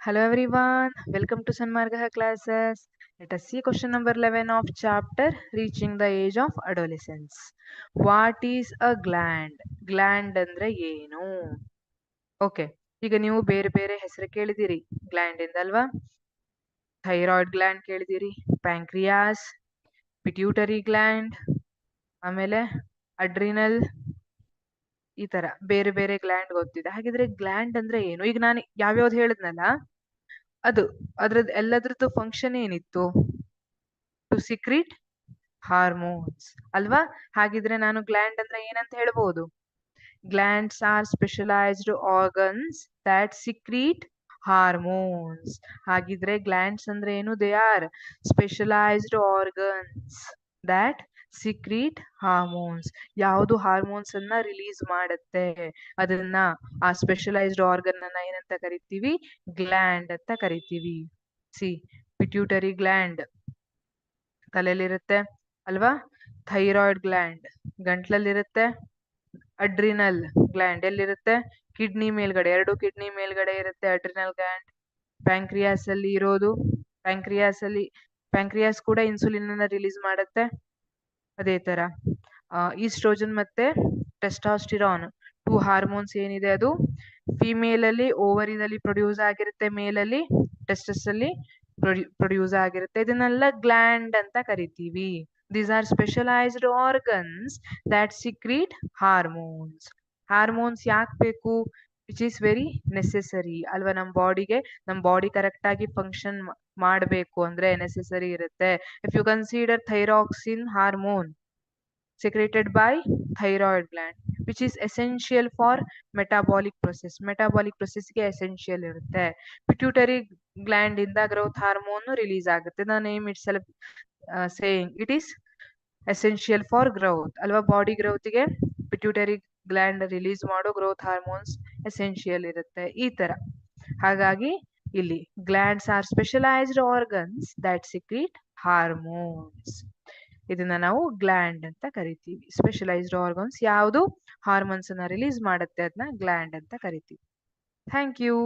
Hello everyone, welcome to Sanmargaha classes. Let us see question number 11 of chapter Reaching the Age of Adolescence. What is a gland? Gland ಅಂದ್ರೆ ಏನು? Okay, ಈಗ ನೀವು ಬೇರೆ ಬೇರೆ ಹೆಸರು ಕೇಳಿದಿರಿ ಗ್ಲ್ಯಾಂಡ್ ಇಂದಲ್ವಾ? ಥೈರಾಯ್ಡ್ ಗ್ಲ್ಯಾಂಡ್ ಕೇಳಿದಿರಿ, ಪ್ಯಾಂಕ್ರಿಯಾಸ್, ಪಿಟ್ಯೂಟರಿ ಗ್ಲ್ಯಾಂಡ್, ಆಮೇಲೆ ಅಡ್ರಿನಲ್, ಈ ತರ ಬೇರೆ ಬೇರೆ ಗ್ಲ್ಯಾಂಡ್ ಗೊತ್ತಿದೆ. ಹಾಗಿದ್ರೆ ಗ್ಲ್ಯಾಂಡ್ ಅಂದ್ರೆ ಏನು? ಈಗ ನಾನು ಯಾವ್ಯಾವ್ದು ಹೇಳಿದ್ನಲ್ಲ ಅದು ಅದ್ರದ್ದು ಎಲ್ಲದ್ರದ್ದು ಫಂಕ್ಷನ್ ಏನಿತ್ತು? ಟು ಸಿಕ್ರೀಟ್ ಹಾರ್ಮೋನ್ಸ್ ಅಲ್ವಾ? ಹಾಗಿದ್ರೆ ನಾನು ಗ್ಲ್ಯಾಂಡ್ ಅಂದ್ರೆ ಏನಂತ ಹೇಳ್ಬೋದು? Glands are specialized organs that secrete hormones. ಹಾಗಿದ್ರೆ ಗ್ಲ್ಯಾಂಡ್ಸ್ ಅಂದ್ರೆ ಏನು? They are specialized organs that secrete hormones. ಯಾವುದು ಹಾರ್ಮೋನ್ಸ್ ಅನ್ನ ರಿಲೀಸ್ ಮಾಡುತ್ತೆ ಅದನ್ನ, ಆ ಸ್ಪೆಷಲೈಸ್ಡ್ ಆರ್ಗನ್ ಅನ್ನ ಏನಂತ ಕರಿತೀವಿ? ಗ್ಲ್ಯಾಂಡ್ ಅಂತ ಕರಿತೀವಿ. ಸಿ, ಪಿಟ್ಯೂಟರಿ ಗ್ಲ್ಯಾಂಡ್ ತಲೆಯಲ್ಲಿರುತ್ತೆ ಅಲ್ವಾ? ಥೈರಾಯ್ಡ್ ಗ್ಲ್ಯಾಂಡ್ ಗಂಟ್ಲಲ್ಲಿರುತ್ತೆ. ಅಡ್ರಿನಲ್ ಗ್ಲ್ಯಾಂಡ್ ಎಲ್ಲಿರುತ್ತೆ? ಕಿಡ್ನಿ ಮೇಲ್ಗಡೆ, 2 ಕಿಡ್ನಿ ಮೇಲ್ಗಡೆ ಇರುತ್ತೆ ಅಡ್ರಿನಲ್ ಗ್ಲ್ಯಾಂಡ್. ಪ್ಯಾಂಕ್ರಿಯಾಸ್ ಅಲ್ಲಿ ಇರೋದು, ಪ್ಯಾಂಕ್ರಿಯಾಸ್ ಕೂಡ ಇನ್ಸುಲಿನ್ ಅನ್ನ ರಿಲೀಸ್ ಮಾಡುತ್ತೆ. ಅದೇ ತರ ಈಸ್ಟ್ರೋಜನ್ ಮತ್ತೆ ಟೆಸ್ಟಾಸ್ಟಿರಾನ್, 2 ಹಾರ್ಮೋನ್ಸ್ ಏನಿದೆ ಅದು ಫಿಮೇಲ್ ಅಲ್ಲಿ ಓವರಿನಲ್ಲಿ ಪ್ರೊಡ್ಯೂಸ್ ಆಗಿರುತ್ತೆ, ಮೇಲ್ ಅಲ್ಲಿ ಟೆಸ್ಟಸ್ ಅಲ್ಲಿ ಪ್ರೊಡ್ಯೂಸ್ ಆಗಿರುತ್ತೆ. ಇದನ್ನೆಲ್ಲ ಗ್ಲ್ಯಾಂಡ್ ಅಂತ ಕರಿತೀವಿ. These are specialized organs that secrete hormones. Hormones ಯಾಕೆ ಬೇಕು? ವಿಚ್ ಈಸ್ ವೆರಿ ನೆಸೆಸರಿ ಅಲ್ವಾ? ನಮ್ಮ ಬಾಡಿ ಕರೆಕ್ಟ್ ಆಗಿ ಫಂಕ್ಷನ್ ಮಾಡಬೇಕು ಅಂದ್ರೆ ನೆಸೆಸರಿ ಇರುತ್ತೆ. If you consider thyroxine hormone secreted by thyroid gland which is essential for metabolic process ಗೆ essential ಇರುತ್ತೆ. ಪಿಟ್ಯೂಟರಿ ಗ್ಲ್ಯಾಂಡ್ ಇಂದ ಗ್ರೋತ್ ಹಾರ್ಮೋನ್ ರಿಲೀಸ್ ಆಗುತ್ತೆ. The name itself saying it is essential for growth ಅಲ್ವಾ? Body growth ಗೆ pituitary gland release ಮಾಡೋ growth hormones essential ಇರುತ್ತೆ. ಈ ತರ ಹಾಗಾಗಿ ಇಲ್ಲಿ glands are specialized organs that secrete hormones. ಇದನ್ನ ನಾವು ಗ್ಲ್ಯಾಂಡ್ ಅಂತ ಕರಿತೀವಿ. ಸ್ಪೆಷಲೈಸ್ಡ್ ಆರ್ಗನ್ಸ್ ಯಾವುದು ಹಾರ್ಮೋನ್ಸ್ ಅನ್ನ ರಿಲೀಸ್ ಮಾಡುತ್ತೆ ಅದನ್ನ ಗ್ಲ್ಯಾಂಡ್ ಅಂತ ಕರಿತೀವಿ. Thank you.